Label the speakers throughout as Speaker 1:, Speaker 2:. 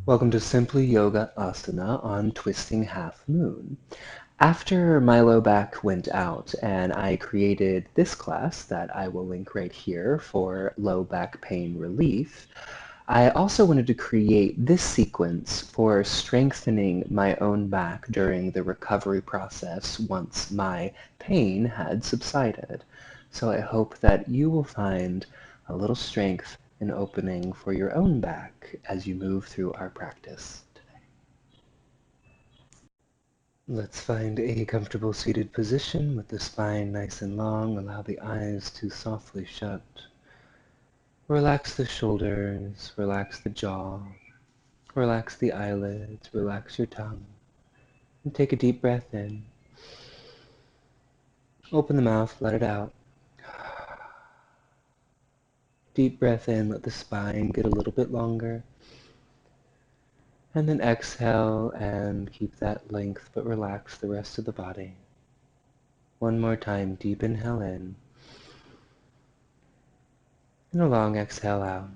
Speaker 1: Welcome to Simply Yoga Asana on Twisting Half Moon. After my low back went out and I created this class that I will link right here for low back pain relief, I also wanted to create this sequence for strengthening my own back during the recovery process once my pain had subsided. So I hope that you will find a little strength and opening for your own back as you move through our practice today. Let's find a comfortable seated position with the spine nice and long. Allow the eyes to softly shut. Relax the shoulders, relax the jaw, relax the eyelids, relax your tongue, and take a deep breath in. Open the mouth, let it out. Deep breath in, let the spine get a little bit longer. And then exhale and keep that length, but relax the rest of the body. One more time, deep inhale in. And a long exhale out.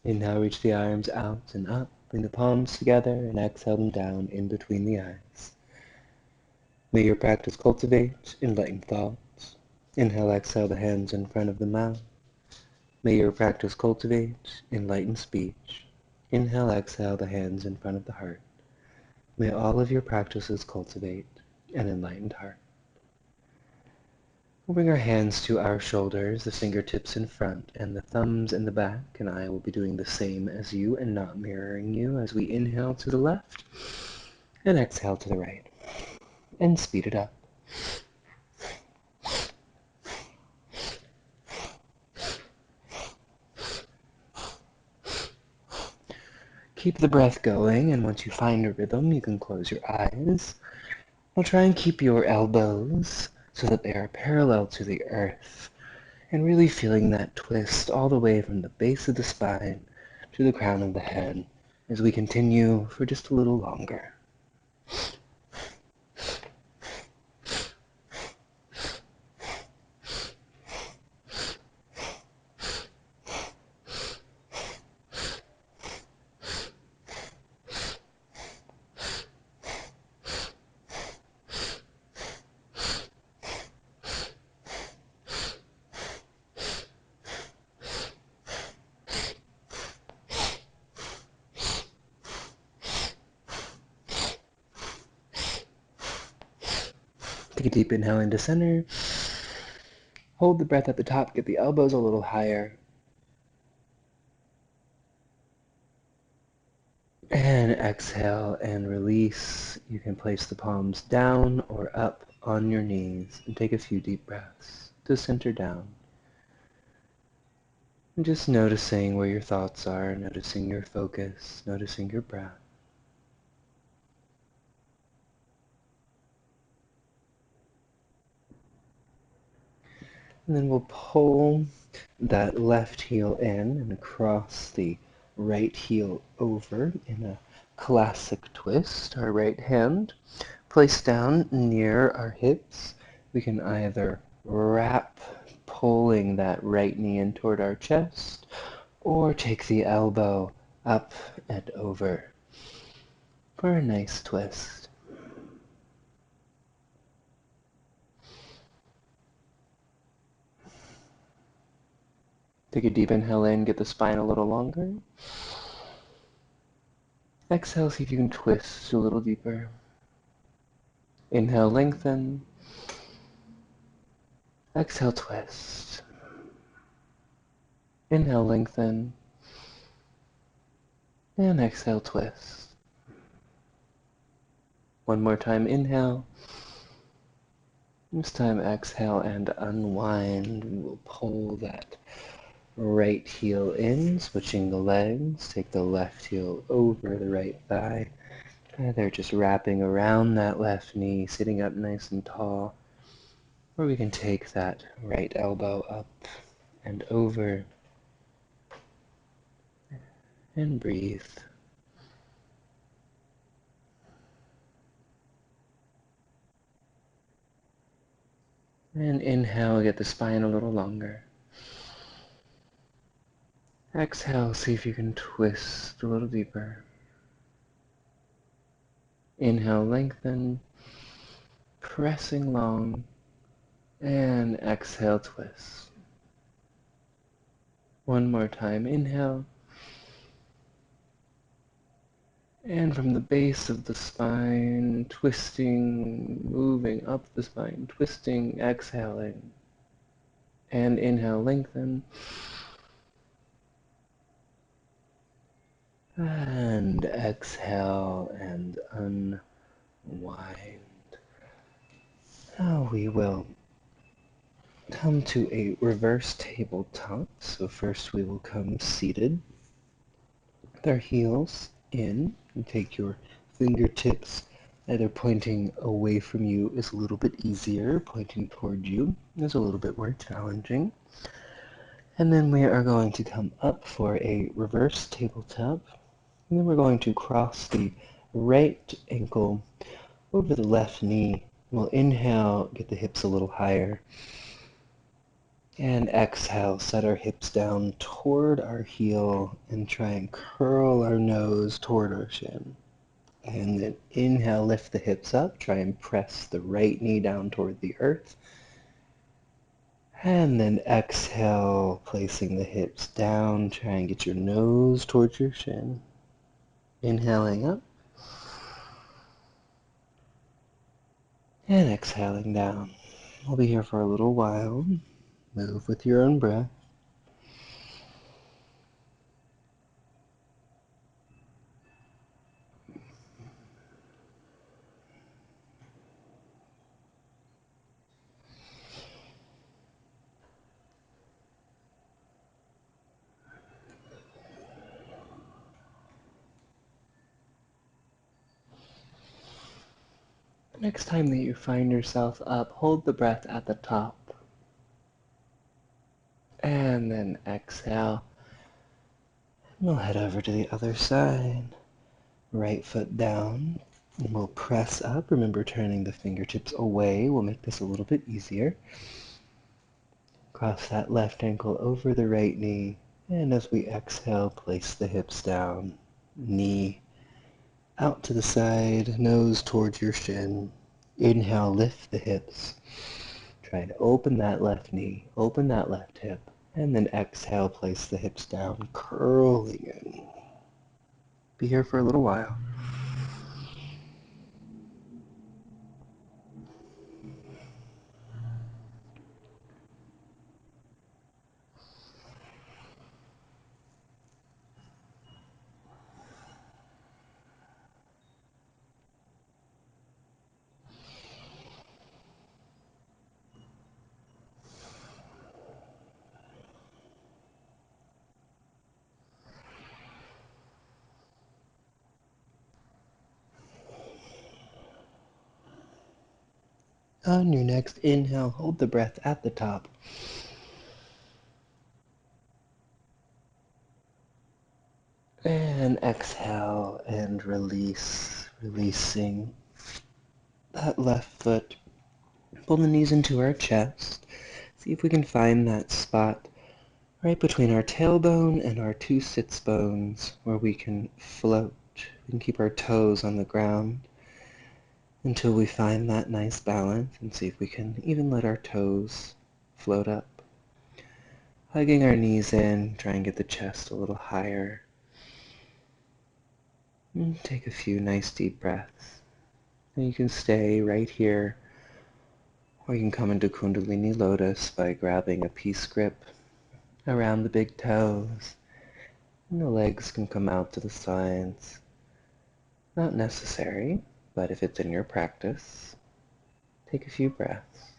Speaker 1: Inhale, reach the arms out and up. Bring the palms together and exhale them down in between the eyes. May your practice cultivate enlightened thoughts. Inhale, exhale the hands in front of the mouth. May your practice cultivate enlightened speech. Inhale, exhale the hands in front of the heart. May all of your practices cultivate an enlightened heart. We'll bring our hands to our shoulders, the fingertips in front and the thumbs in the back, and I will be doing the same as you and not mirroring you as we inhale to the left and exhale to the right. And speed it up. Keep the breath going, and once you find a rhythm, you can close your eyes. We'll try and keep your elbows so that they are parallel to the earth, and really feeling that twist all the way from the base of the spine to the crown of the head as we continue for just a little longer. Take a deep inhale into center. Hold the breath at the top, get the elbows a little higher. And exhale and release. You can place the palms down or up on your knees and take a few deep breaths to center down. And just noticing where your thoughts are, noticing your focus, noticing your breath. And then we'll pull that left heel in and across the right heel over in a classic twist. Our right hand placed down near our hips. We can either wrap, pulling that right knee in toward our chest, or take the elbow up and over for a nice twist. Take a deep inhale in, get the spine a little longer. Exhale, see if you can twist a little deeper. Inhale, lengthen. Exhale, twist. Inhale, lengthen. And exhale, twist. One more time, inhale. This time exhale and unwind. We will pull that right heel in, switching the legs. Take the left heel over the right thigh. They're just wrapping around that left knee, sitting up nice and tall. Or we can take that right elbow up and over and breathe. And inhale, get the spine a little longer. Exhale, see if you can twist a little deeper. Inhale, lengthen, pressing long, and exhale, twist. One more time, inhale, and from the base of the spine, twisting, moving up the spine, twisting, exhaling, and inhale, lengthen, and exhale, and unwind. Now we will come to a reverse tabletop. So first we will come seated with our heels in and take your fingertips either pointing away from you is a little bit easier, pointing toward you is a little bit more challenging. And then we are going to come up for a reverse tabletop. And then we're going to cross the right ankle over the left knee. We'll inhale, get the hips a little higher. And exhale, set our hips down toward our heel and try and curl our nose toward our shin. And then inhale, lift the hips up, try and press the right knee down toward the earth. And then exhale, placing the hips down, try and get your nose towards your shin. Inhaling up. And exhaling down. We'll be here for a little while. Move with your own breath. Next time that you find yourself up, hold the breath at the top. And then exhale. We'll head over to the other side. Right foot down. And we'll press up. Remember, turning the fingertips away will make this a little bit easier. Cross that left ankle over the right knee. And as we exhale, place the hips down. Knee out to the side, nose towards your shin. Inhale, lift the hips. Try to open that left knee, open that left hip. And then exhale, place the hips down, curling in. Be here for a little while. On your next inhale, hold the breath at the top. And exhale and release, releasing that left foot. Pull the knees into our chest. See if we can find that spot right between our tailbone and our two sits bones where we can float. We can keep our toes on the ground until we find that nice balance, and see if we can even let our toes float up. Hugging our knees in, try and get the chest a little higher. And take a few nice deep breaths. And you can stay right here, or you can come into Kundalini Lotus by grabbing a peace grip around the big toes. And the legs can come out to the sides. Not necessary, but if it's in your practice, take a few breaths.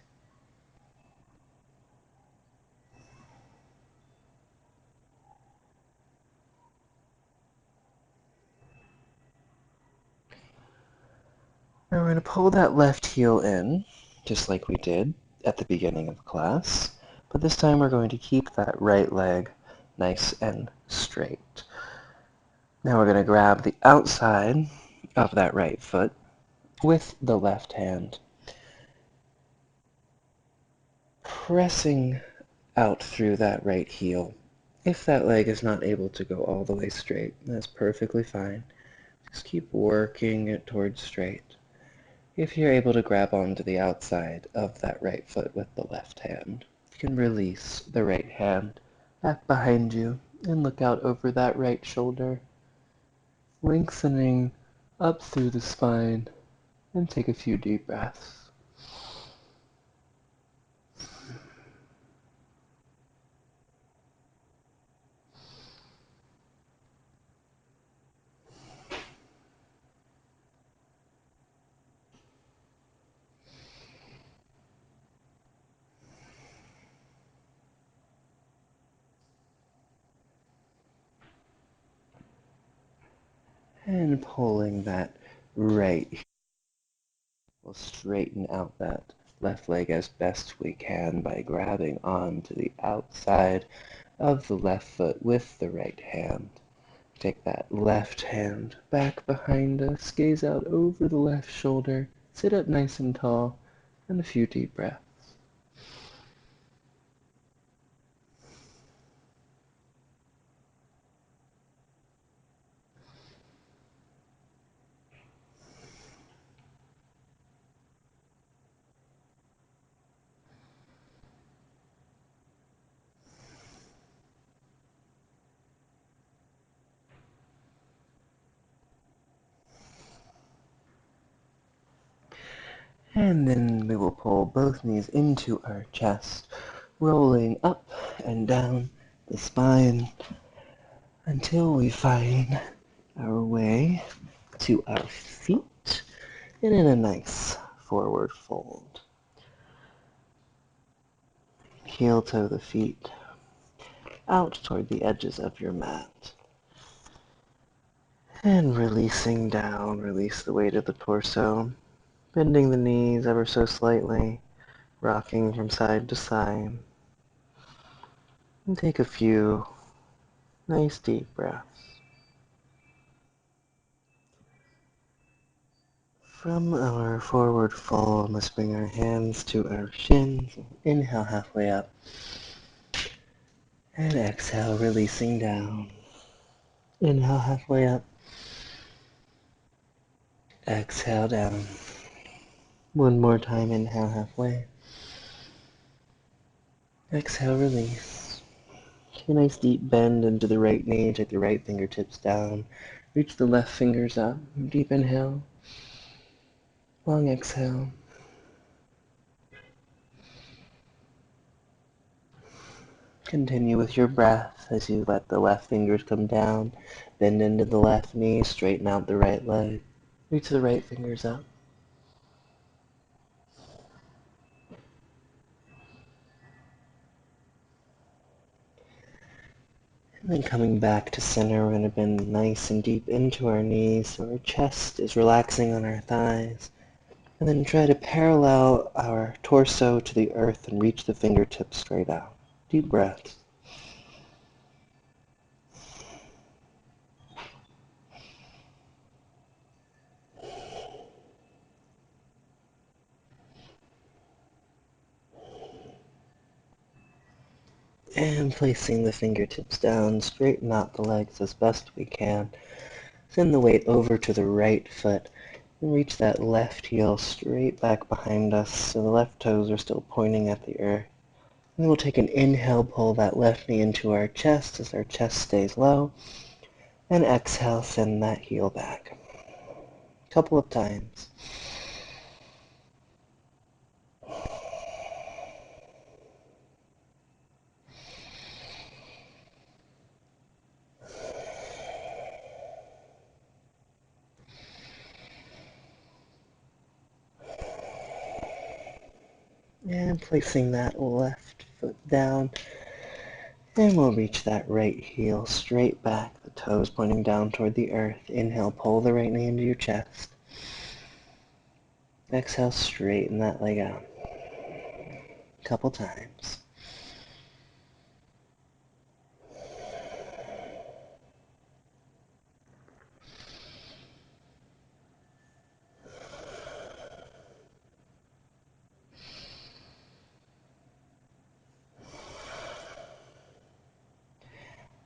Speaker 1: Now we're going to pull that left heel in, just like we did at the beginning of class, but this time we're going to keep that right leg nice and straight. Now we're going to grab the outside of that right foot with the left hand, pressing out through that right heel, If that leg is not able to go all the way straight, that's perfectly fine. Just keep working it towards straight. If you're able to grab onto the outside of that right foot with the left hand, you can release the right hand back behind you and look out over that right shoulder, lengthening up through the spine, and take a few deep breaths. And pulling that right, we'll straighten out that left leg as best we can by grabbing onto the outside of the left foot with the right hand. Take that left hand back behind us, gaze out over the left shoulder, sit up nice and tall, and a few deep breaths. And then we will pull both knees into our chest, rolling up and down the spine until we find our way to our feet and in a nice forward fold. Heel toe the feet out toward the edges of your mat. And releasing down, release the weight of the torso, bending the knees ever so slightly, rocking from side to side. And take a few nice deep breaths. From our forward fold, let's bring our hands to our shins. Inhale halfway up. And exhale, releasing down. Inhale halfway up. Exhale down. One more time, inhale halfway. Exhale, release. Take a nice deep bend into the right knee. Take the right fingertips down. Reach the left fingers up. Deep inhale. Long exhale. Continue with your breath as you let the left fingers come down. Bend into the left knee. Straighten out the right leg. Reach the right fingers up. And then coming back to center, we're going to bend nice and deep into our knees so our chest is relaxing on our thighs. And then try to parallel our torso to the earth and reach the fingertips straight out. Deep breaths. And placing the fingertips down, straighten out the legs as best we can. Send the weight over to the right foot and reach that left heel straight back behind us so the left toes are still pointing at the earth. And we'll take an inhale, pull that left knee into our chest as our chest stays low. And exhale, send that heel back. A couple of times. And placing that left foot down. And we'll reach that right heel straight back, the toes pointing down toward the earth. Inhale, pull the right knee into your chest. Exhale, straighten that leg out. A couple times.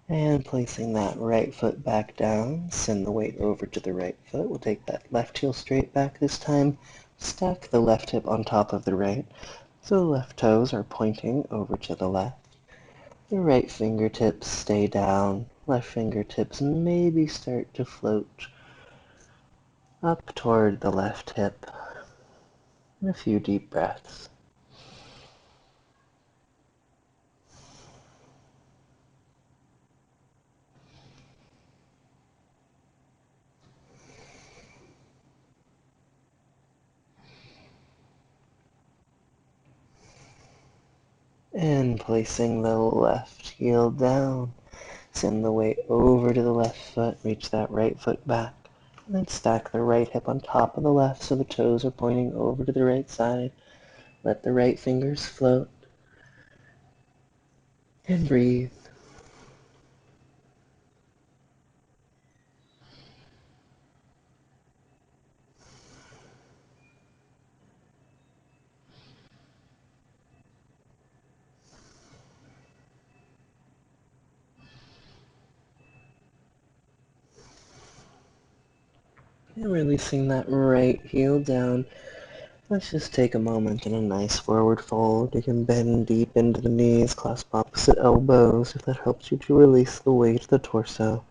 Speaker 1: And placing that right foot back down, send the weight over to the right foot. We'll take that left heel straight back this time. Stack the left hip on top of the right, so the left toes are pointing over to the left. The right fingertips stay down. Left fingertips maybe start to float up toward the left hip. And a few deep breaths. And placing the left heel down, send the weight over to the left foot, reach that right foot back, and then stack the right hip on top of the left so the toes are pointing over to the right side. Let the right fingers float, and breathe. And releasing that right heel down. Let's just take a moment in a nice forward fold. You can bend deep into the knees, clasp opposite elbows if that helps you to release the weight of the torso.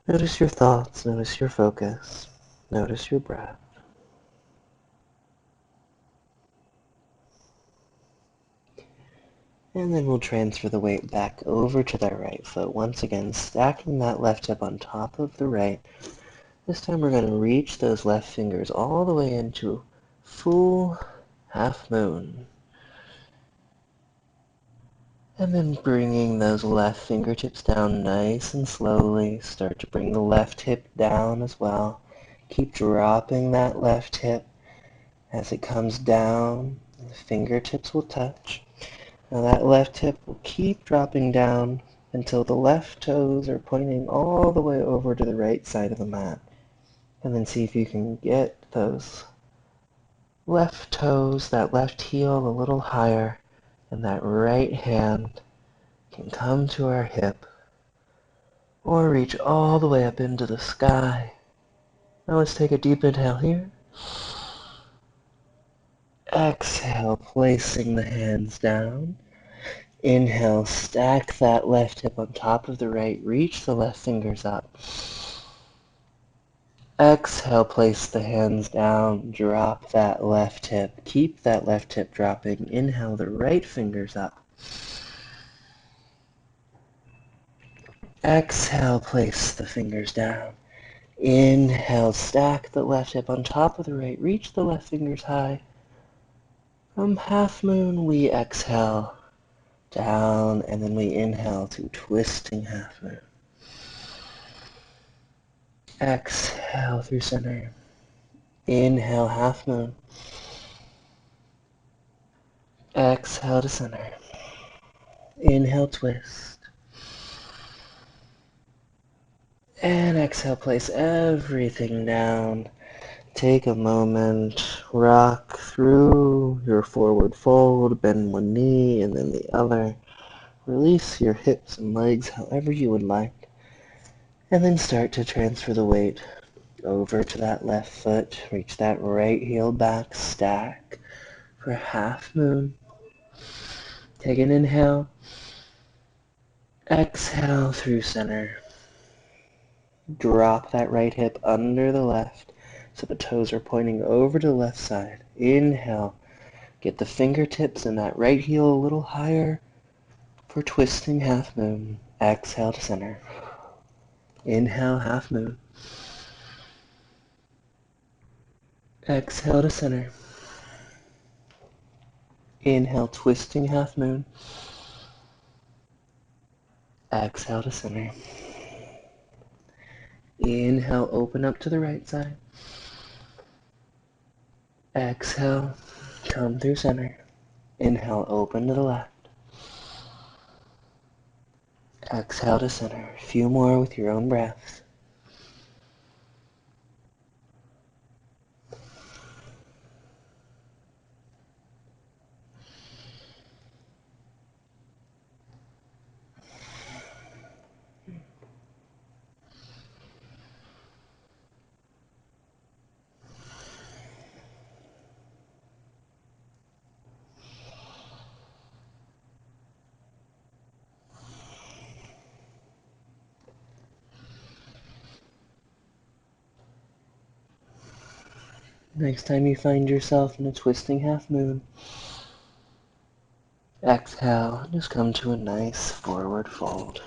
Speaker 1: Notice your thoughts, notice your focus, notice your breath. And then we'll transfer the weight back over to that right foot. Once again, stacking that left hip on top of the right. This time we're going to reach those left fingers all the way into full half moon. And then bringing those left fingertips down nice and slowly. Start to bring the left hip down as well. Keep dropping that left hip. As it comes down, the fingertips will touch. Now that left hip will keep dropping down until the left toes are pointing all the way over to the right side of the mat. And then see if you can get those left toes, that left heel a little higher, and that right hand can come to our hip or reach all the way up into the sky. Now let's take a deep inhale here. Exhale, placing the hands down. Inhale, stack that left hip on top of the right. Reach the left fingers up. Exhale, place the hands down. Drop that left hip. Keep that left hip dropping. Inhale, the right fingers up. Exhale, place the fingers down. Inhale, stack the left hip on top of the right. Reach the left fingers high. From half moon, we exhale down, and then we inhale to twisting half moon. Exhale through center. Inhale, half moon. Exhale to center. Inhale, twist. And exhale, place everything down. Take a moment, rock through your forward fold, bend one knee and then the other. Release your hips and legs however you would like. And then start to transfer the weight over to that left foot. Reach that right heel back, stack for half moon. Take an inhale. Exhale through center. Drop that right hip under the left so the toes are pointing over to the left side. Inhale. Get the fingertips and that right heel a little higher for twisting half moon. Exhale to center. Inhale, half moon. Exhale to center. Inhale, twisting half moon. Exhale to center. Inhale, open up to the right side. Exhale, come through center. Inhale, open to the left. Exhale to center. A few more with your own breaths. Next time you find yourself in a twisting half moon, exhale and just come to a nice forward fold.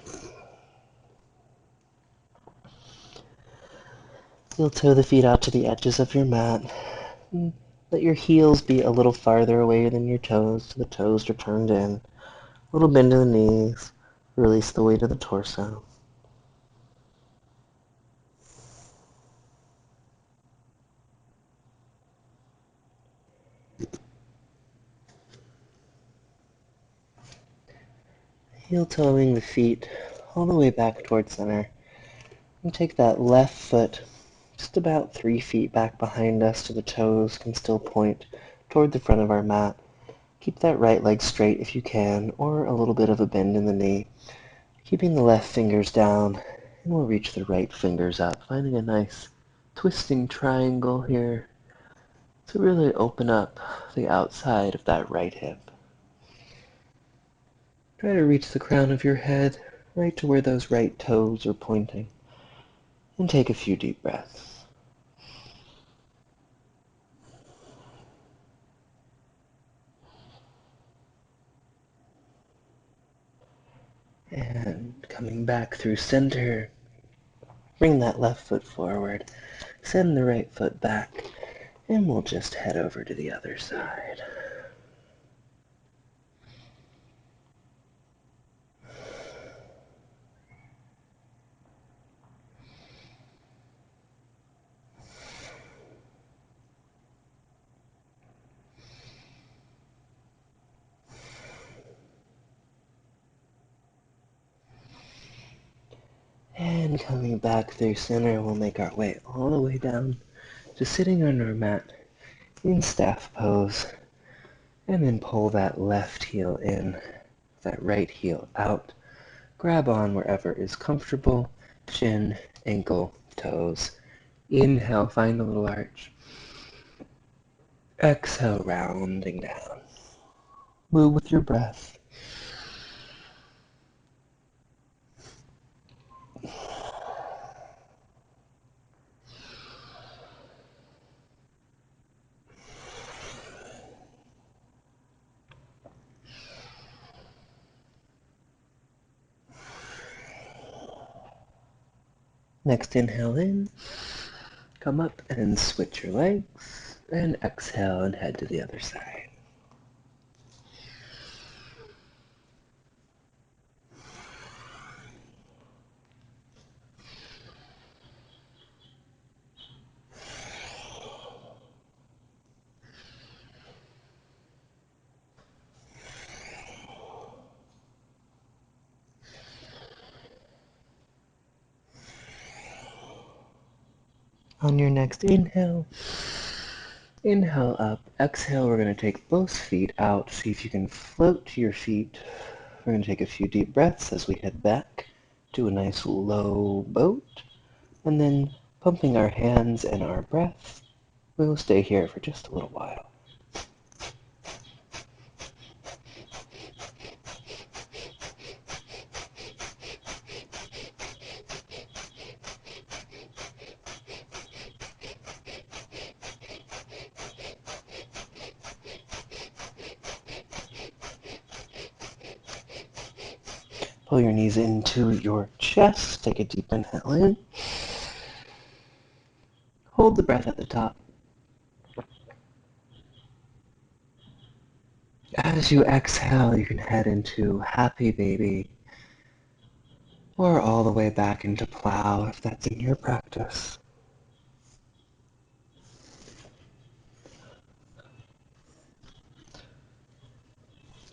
Speaker 1: You'll toe the feet out to the edges of your mat. Let your heels be a little farther away than your toes, so the toes are turned in. A little bend in the knees. Release the weight of the torso. Heel toeing the feet all the way back towards center. And take that left foot just about 3 feet back behind us so the toes can still point toward the front of our mat. Keep that right leg straight if you can, or a little bit of a bend in the knee. Keeping the left fingers down, and we'll reach the right fingers up, finding a nice twisting triangle here to really open up the outside of that right hip. Try to reach the crown of your head, right to where those right toes are pointing, and take a few deep breaths. And coming back through center, bring that left foot forward, send the right foot back, and we'll just head over to the other side. And coming back through center, we'll make our way all the way down to sitting on our mat in staff pose. And then pull that left heel in, that right heel out. Grab on wherever is comfortable, shin, ankle, toes. Inhale, find a little arch. Exhale, rounding down. Move with your breath. Next inhale in, come up and switch your legs, and exhale and head to the other side. On your next inhale, inhale up, exhale, we're going to take both feet out. See if you can float to your feet. We're going to take a few deep breaths as we head back to a nice low boat. And then pumping our hands and our breath, we will stay here for just a little while. Pull your knees into your chest. Take a deep inhale in. Hold the breath at the top. As you exhale, you can head into happy baby or all the way back into plow if that's in your practice.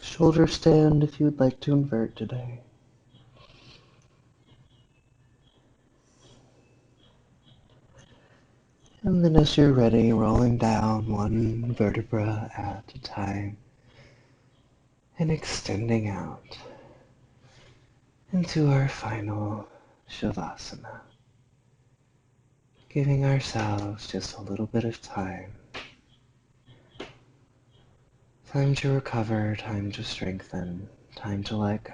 Speaker 1: Shoulder stand if you'd like to invert today. And then as you're ready, rolling down one vertebra at a time and extending out into our final shavasana. Giving ourselves just a little bit of time. Time to recover, time to strengthen, time to let go.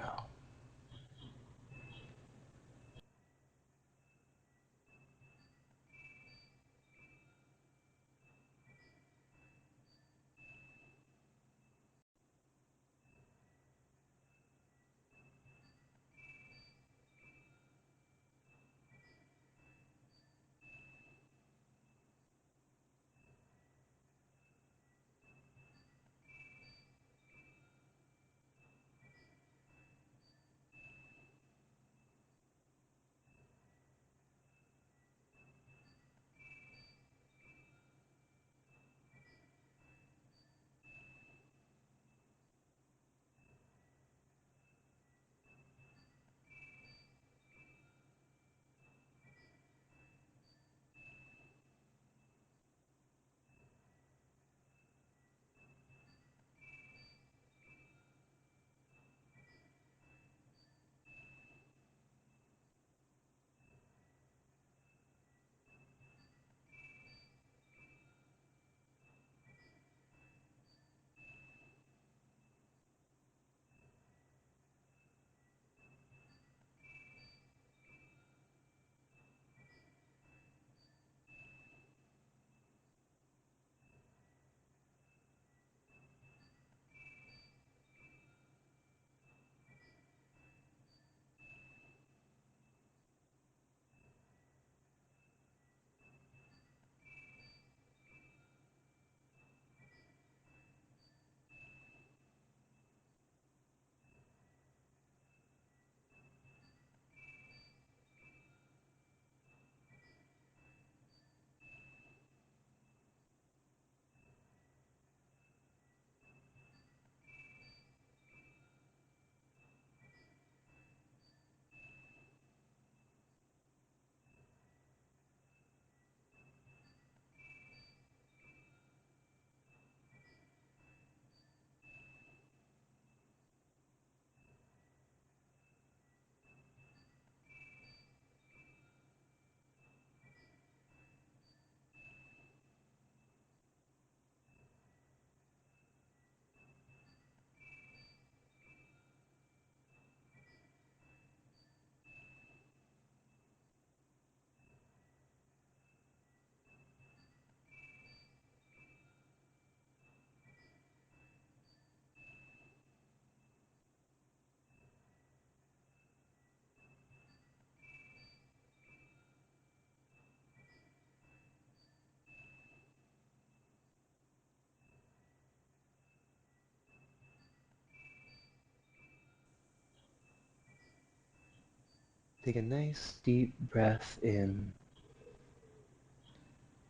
Speaker 1: Take a nice deep breath in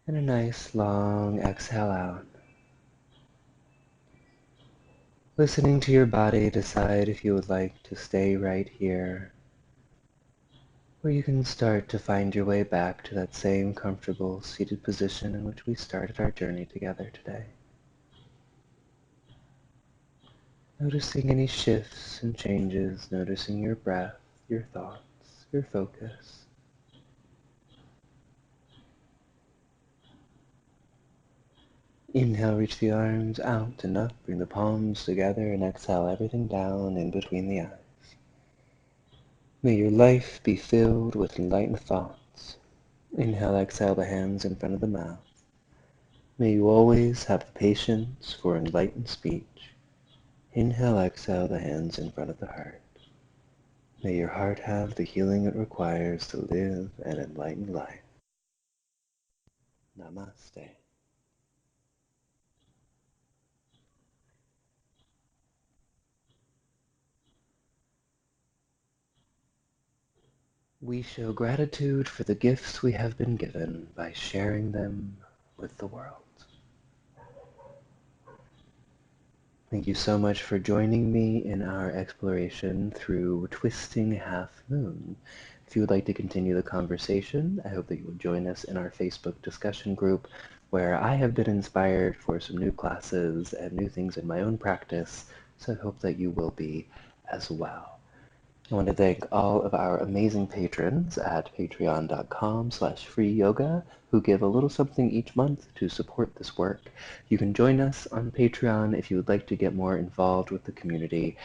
Speaker 1: and a nice long exhale out. Listening to your body, decide if you would like to stay right here, or you can start to find your way back to that same comfortable seated position in which we started our journey together today. Noticing any shifts and changes, noticing your breath, your thoughts, your focus. Inhale, reach the arms out and up, bring the palms together, and exhale everything down in between the eyes. May your life be filled with enlightened thoughts. Inhale, exhale the hands in front of the mouth. May you always have the patience for enlightened speech. Inhale, exhale the hands in front of the heart. May your heart have the healing it requires to live an enlightened life. Namaste. We show gratitude for the gifts we have been given by sharing them with the world. Thank you so much for joining me in our exploration through Twisting Half Moon. If you would like to continue the conversation, I hope that you will join us in our Facebook discussion group, where I have been inspired for some new classes and new things in my own practice, so I hope that you will be as well. I want to thank all of our amazing patrons at patreon.com/freeyoga who give a little something each month to support this work. You can join us on Patreon if you would like to get more involved with the community,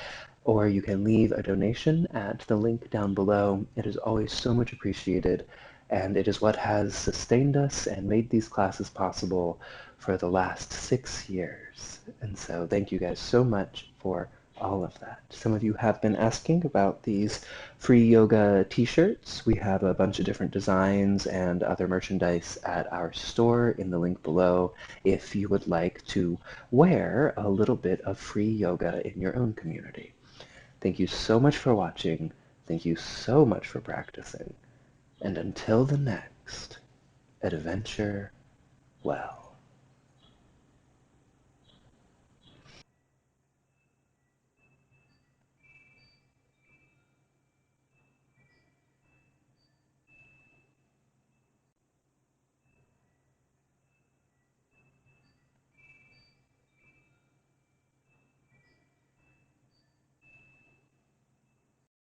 Speaker 1: or you can leave a donation at the link down below. It is always so much appreciated, and it is what has sustained us and made these classes possible for the last 6 years. And so thank you guys so much for all of that. Some of you have been asking about these free yoga t-shirts. We have a bunch of different designs and other merchandise at our store in the link below if you would like to wear a little bit of free yoga in your own community. Thank you so much for watching. Thank you so much for practicing. And until the next adventure, well.